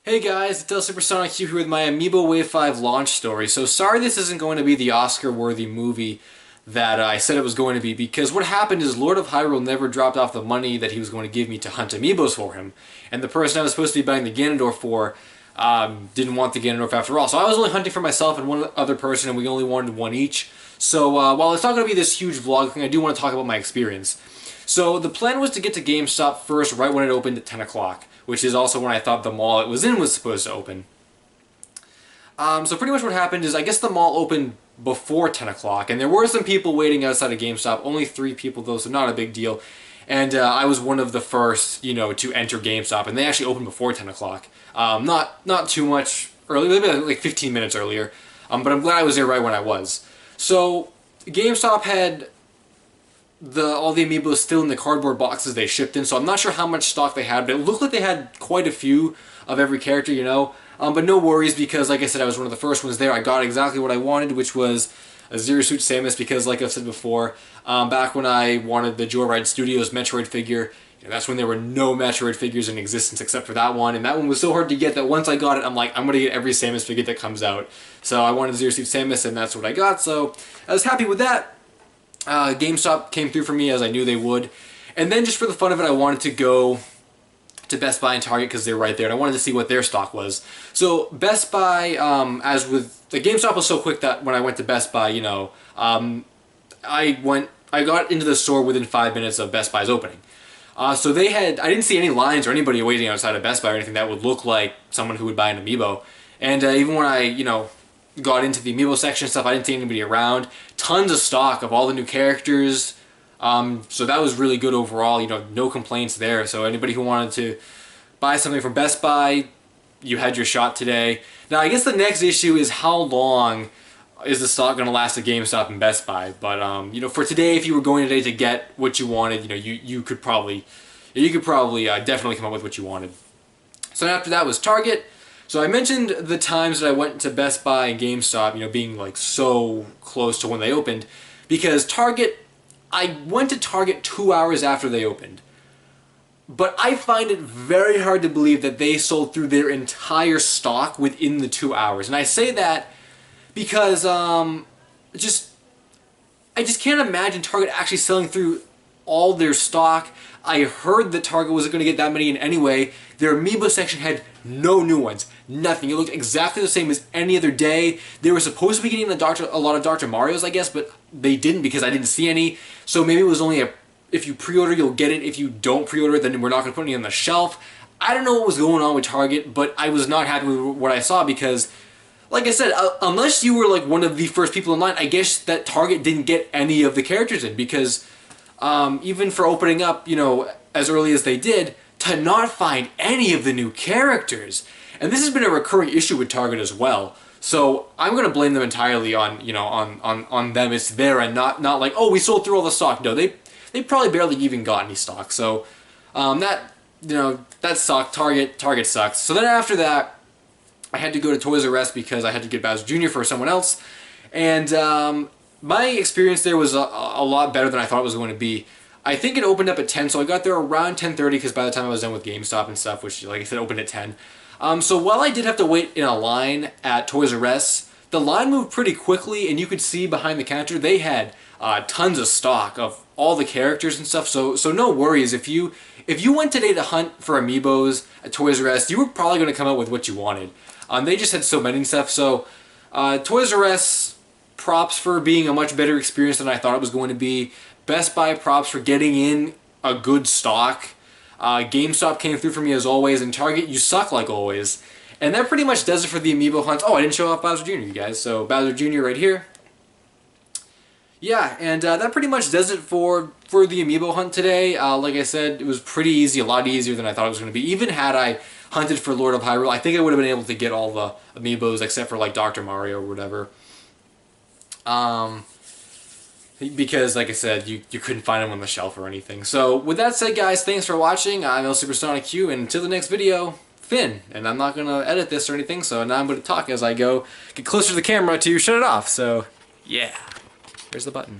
Hey guys, it's Supersonic Q here with my Amiibo Wave 5 launch story. So sorry this isn't going to be the Oscar-worthy movie that I said it was going to be, because what happened is Lord of Hyrule never dropped off the money that he was going to give me to hunt Amiibos for him. And the person I was supposed to be buying the Ganondorf for didn't want the Ganondorf after all. So I was only hunting for myself and one other person, and we only wanted one each. So while it's not going to be this huge vlog thing, I do want to talk about my experience. So the plan was to get to GameStop first right when it opened at 10 o'clock, which is also when I thought the mall it was in was supposed to open. So pretty much what happened is I guess the mall opened before 10 o'clock, and there were some people waiting outside of GameStop, only 3 people though, so not a big deal. And I was one of the first, to enter GameStop, and they actually opened before 10 o'clock. Not too much early, maybe like 15 minutes earlier, but I'm glad I was there right when I was. So GameStop had all the Amiibos still in the cardboard boxes they shipped in, so I'm not sure how much stock they had, but it looked like they had quite a few of every character, but no worries, because like I said, I was one of the first ones there. I got exactly what I wanted, which was a Zero Suit Samus, because like I've said before, back when I wanted the Joyride Studios Metroid figure, that's when there were no Metroid figures in existence except for that one, and that one was so hard to get that once I got it, I'm like, I'm going to get every Samus figure that comes out. So I wanted Zero Suit Samus, and that's what I got, so I was happy with that. GameStop came through for me, as I knew they would. And then just for the fun of it, I wanted to go to Best Buy and Target because they're right there, and I wanted to see what their stock was. So Best Buy, as with the GameStop was so quick that when I went to Best Buy, I got into the store within 5 minutes of Best Buy's opening. So I didn't see any lines or anybody waiting outside of Best Buy or anything that would look like someone who would buy an Amiibo. And even when I, got into the Amiibo section and stuff, I didn't see anybody around. Tons of stock of all the new characters. So that was really good overall, no complaints there. So anybody who wanted to buy something from Best Buy, you had your shot today. Now I guess the next issue is how long is the stock going to last at GameStop and Best Buy. But for today, if you were going today to get what you wanted, you could probably definitely come up with what you wanted. So after that was Target. So I mentioned the times that I went to Best Buy and GameStop, being like so close to when they opened, because Target, I went to Target 2 hours after they opened. But I find it very hard to believe that they sold through their entire stock within the 2 hours. And I say that because I just can't imagine Target actually selling through all their stock. I heard that Target wasn't going to get that many in anyway. Their Amiibo section had no new ones. Nothing. It looked exactly the same as any other day. They were supposed to be getting a lot of Dr. Marios, I guess, but they didn't because I didn't see any. So maybe it was only if you pre-order, you'll get it. If you don't pre-order it, then we're not going to put any on the shelf. I don't know what was going on with Target, but I was not happy with what I saw because, like I said, unless you were like one of the first people in line, I guess that Target didn't get any of the characters in because even for opening up, as early as they did, to not find any of the new characters. And this has been a recurring issue with Target as well. So I'm going to blame them entirely on, on them. It's there and not like, oh, we sold through all the stock. No, they probably barely even got any stock. So that sucked. Target sucks. So then after that, I had to go to Toys R Us because I had to get Bowser Jr. for someone else. And my experience there was a lot better than I thought it was going to be. I think it opened up at 10, so I got there around 10:30 because by the time I was done with GameStop and stuff, which, like I said, opened at 10. So while I did have to wait in a line at Toys R Us, the line moved pretty quickly, and you could see behind the counter they had tons of stock of all the characters and stuff. So no worries. If you went today to hunt for Amiibos at Toys R Us, you were probably going to come out with what you wanted. They just had so many and stuff. So Toys R Us, props for being a much better experience than I thought it was going to be. Best Buy, props for getting in a good stock. GameStop came through for me as always, and Target, you suck like always. And that pretty much does it for the Amiibo hunts. Oh, I didn't show off Bowser Jr., you guys. So Bowser Jr. right here. Yeah, and that pretty much does it for the Amiibo hunt today. Like I said, it was pretty easy, a lot easier than I thought it was going to be. Even had I hunted for Lord of Hyrule, I think I would have been able to get all the Amiibos except for like Dr. Mario or whatever. Because, like I said, you couldn't find them on the shelf or anything. So, with that said, guys, thanks for watching. I'm Supersonic Q, and until the next video, Finn. And I'm not going to edit this or anything, so now I'm going to talk as I go. Get closer to the camera to shut it off. So, yeah. Where's the button?